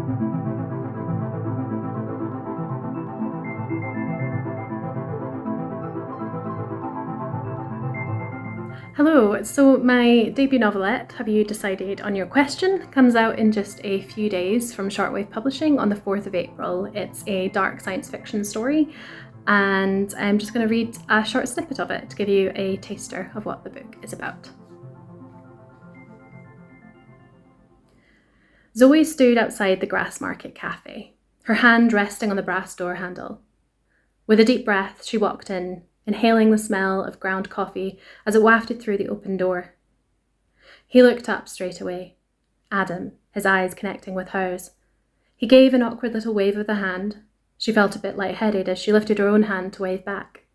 Hello, so my debut novelette, Have You Decided on Your Question, comes out in just a few days from Shortwave Publishing on the 4th of April. It's a dark science fiction story, and I'm just going to read a short snippet of it to give you a taster of what the book is about. Zoe stood outside the Grassmarket Cafe, her hand resting on the brass door handle. With a deep breath, she walked in, inhaling the smell of ground coffee as it wafted through the open door. He looked up straight away. Adam, his eyes connecting with hers. He gave an awkward little wave of the hand. She felt a bit lightheaded as she lifted her own hand to wave back,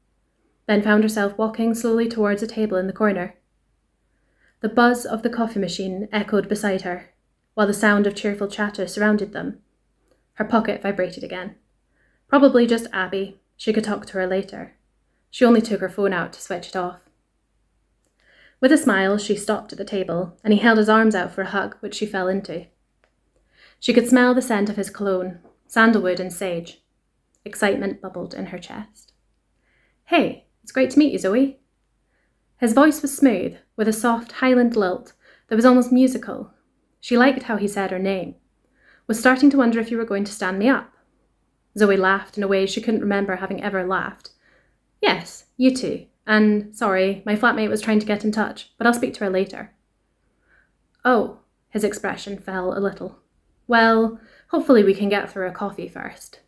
then found herself walking slowly towards a table in the corner. The buzz of the coffee machine echoed beside her, while the sound of cheerful chatter surrounded them. Her pocket vibrated again. Probably just Abby. She could talk to her later. She only took her phone out to switch it off. With a smile, she stopped at the table, and he held his arms out for a hug, which she fell into. She could smell the scent of his cologne, sandalwood and sage. Excitement bubbled in her chest. "Hey, it's great to meet you, Zoe." His voice was smooth, with a soft Highland lilt that was almost musical. She liked how he said her name. Was starting to wonder if you were going to stand me up. Zoe laughed in a way she couldn't remember having ever laughed. "Yes, you too. And sorry, my flatmate was trying to get in touch, but I'll speak to her later." "Oh," his expression fell a little. "Well, hopefully we can get through a coffee first."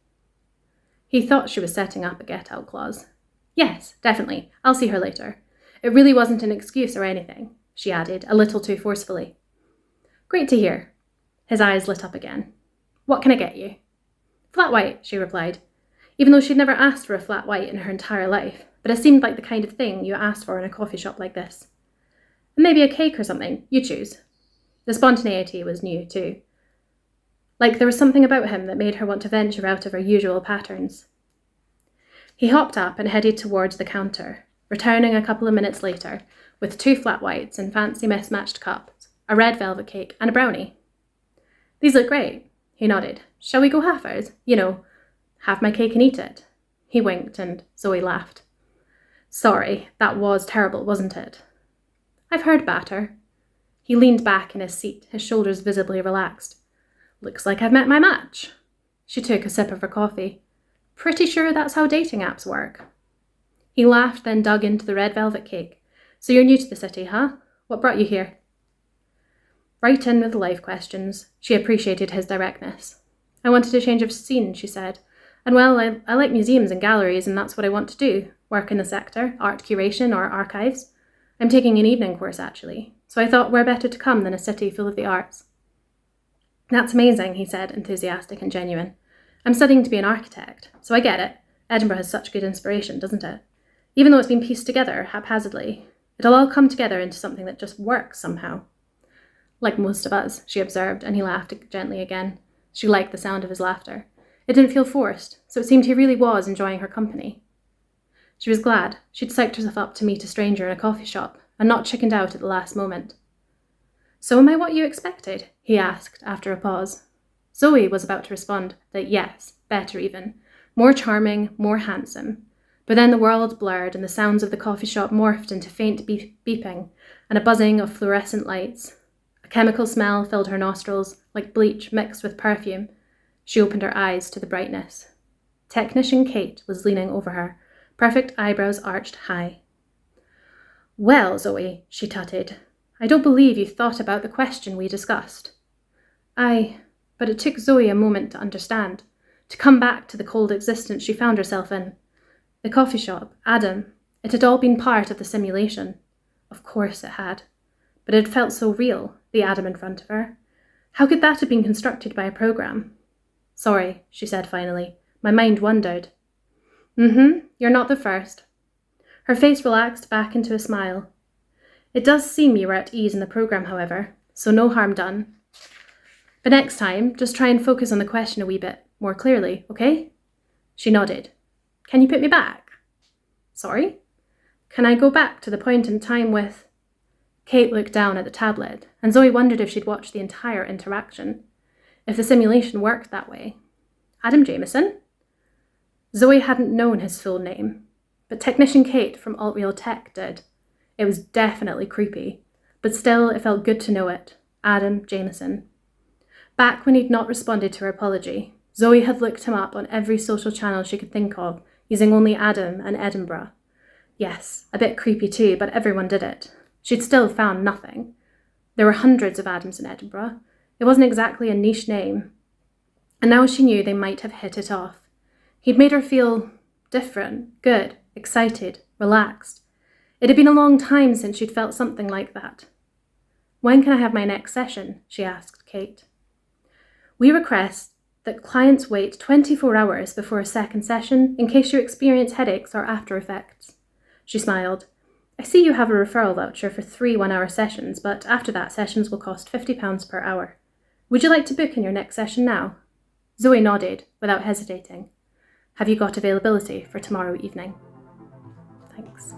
He thought she was setting up a get-out clause. "Yes, definitely. I'll see her later. It really wasn't an excuse or anything," she added, a little too forcefully. "Great to hear." His eyes lit up again. "What can I get you?" "Flat white," she replied, even though she'd never asked for a flat white in her entire life, but it seemed like the kind of thing you asked for in a coffee shop like this. "And maybe a cake or something, you choose." The spontaneity was new, too. Like there was something about him that made her want to venture out of her usual patterns. He hopped up and headed towards the counter, returning a couple of minutes later with 2 flat whites in fancy mismatched cups, a red velvet cake, and a brownie. "These look great," he nodded. "Shall we go halfers? You know, have my cake and eat it." He winked and Zoe laughed. "Sorry, that was terrible, wasn't it?" "I've heard batter." He leaned back in his seat, his shoulders visibly relaxed. "Looks like I've met my match." She took a sip of her coffee. "Pretty sure that's how dating apps work." He laughed, then dug into the red velvet cake. "So you're new to the city, huh? What brought you here?" Right in with life questions. She appreciated his directness. "I wanted a change of scene," she said. "And well, I like museums and galleries, and that's what I want to do. Work in the sector, art curation or archives. I'm taking an evening course, actually. So I thought where better to come than a city full of the arts." "That's amazing," he said, enthusiastic and genuine. "I'm studying to be an architect, so I get it. Edinburgh has such good inspiration, doesn't it? Even though it's been pieced together haphazardly, it'll all come together into something that just works somehow." "Like most of us," she observed, and he laughed gently again. She liked the sound of his laughter. It didn't feel forced, so it seemed he really was enjoying her company. She was glad. She'd psyched herself up to meet a stranger in a coffee shop, and not chickened out at the last moment. "So am I what you expected?" he asked after a pause. Zoe was about to respond that yes, better even, more charming, more handsome. But then the world blurred and the sounds of the coffee shop morphed into faint beeping and a buzzing of fluorescent lights. A chemical smell filled her nostrils, like bleach mixed with perfume. She opened her eyes to the brightness. Technician Kate was leaning over her, perfect eyebrows arched high. "Well, Zoe," she tutted, "I don't believe you thought about the question we discussed." But it took Zoe a moment to understand, to come back to the cold existence she found herself in. The coffee shop, Adam, it had all been part of the simulation. Of course it had. But it felt so real, the Adam in front of her. How could that have been constructed by a program? "Sorry," she said finally. "My mind wandered." You're not the first." Her face relaxed back into a smile. "It does seem you were at ease in the program, however, so no harm done. But next time, just try and focus on the question a wee bit more clearly, okay?" She nodded. "Can you put me back?" "Sorry?" "Can I go back to the point in time with—" Kate looked down at the tablet, and Zoe wondered if she'd watched the entire interaction. if the simulation worked that way. Adam Jameson? Zoe hadn't known his full name, but Technician Kate from Altreal Tech did. It was definitely creepy, but still it felt good to know it. Adam Jameson. Back when he'd not responded to her apology, Zoe had looked him up on every social channel she could think of, using only Adam and Edinburgh. Yes, a bit creepy too, but everyone did it. She'd still found nothing. There were hundreds of Adams in Edinburgh. It wasn't exactly a niche name. And now she knew they might have hit it off. He'd made her feel different, good, excited, relaxed. It had been a long time since she'd felt something like that. When can I have my next session? She asked Kate. We request that clients wait 24 hours before a second session in case you experience headaches or after effects. She smiled. I see you have a referral voucher for 3 one-hour sessions, but after that, sessions will cost £50 per hour. Would you like to book in your next session now? Zoe nodded, without hesitating. Have you got availability for tomorrow evening? Thanks.